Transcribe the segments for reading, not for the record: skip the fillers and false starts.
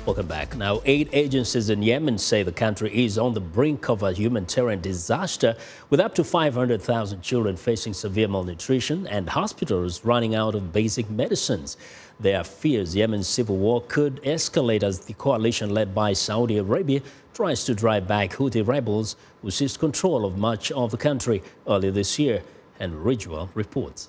Welcome back. Now, aid agencies in Yemen say the country is on the brink of a humanitarian disaster, with up to 500,000 children facing severe malnutrition and hospitals running out of basic medicines. There are fears Yemen's civil war could escalate as the coalition led by Saudi Arabia tries to drive back Houthi rebels who seized control of much of the country earlier this year. And Ridgwell reports.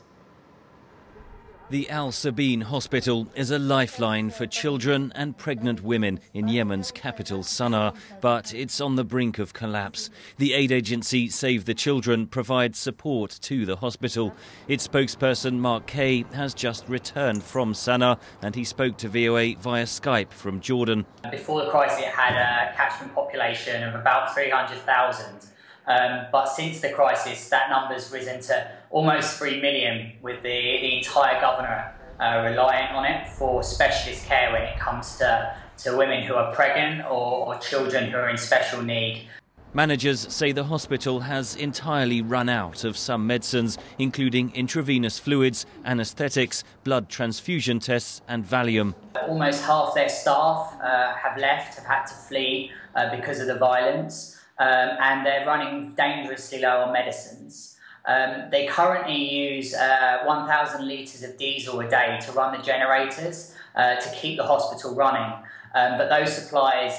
The Al Sabeen Hospital is a lifeline for children and pregnant women in Yemen's capital, Sana'a, but it's on the brink of collapse. The aid agency Save the Children provides support to the hospital. Its spokesperson, Mark Kay, has just returned from Sana'a, and he spoke to VOA via Skype from Jordan. Before the crisis, it had a catchment population of about 300,000. But since the crisis, that number's risen to almost 3 million, with the entire governor reliant on it for specialist care when it comes to women who are pregnant or children who are in special need. Managers say the hospital has entirely run out of some medicines, including intravenous fluids, anaesthetics, blood transfusion tests and Valium. Almost half their staff have had to flee because of the violence. And they're running dangerously low on medicines. They currently use 1,000 litres of diesel a day to run the generators to keep the hospital running. But those supplies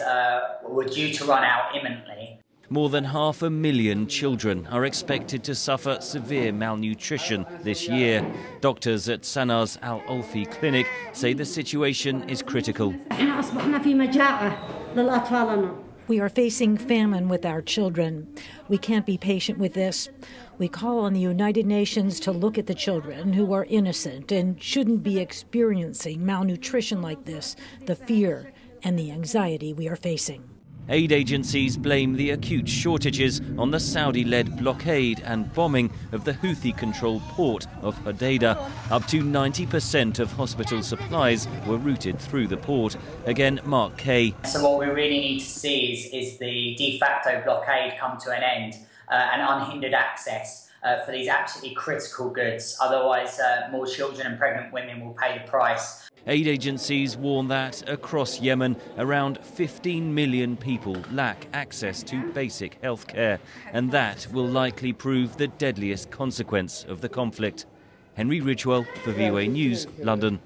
were due to run out imminently. More than 500,000 children are expected to suffer severe malnutrition this year. Doctors at Sana'a's Al-Olfi clinic say the situation is critical. We are facing famine with our children. We can't be patient with this. We call on the United Nations to look at the children who are innocent and shouldn't be experiencing malnutrition like this, the fear and the anxiety we are facing. Aid agencies blame the acute shortages on the Saudi-led blockade and bombing of the Houthi-controlled port of Hodeidah. Up to 90% of hospital supplies were routed through the port. Again, Mark Kay. So what we really need to see is the de facto blockade come to an end and unhindered access for these absolutely critical goods. Otherwise, more children and pregnant women will pay the price. Aid agencies warn that across Yemen, around 15 million people lack access to basic health care, and that will likely prove the deadliest consequence of the conflict. Henry Ridgwell for VOA News, London.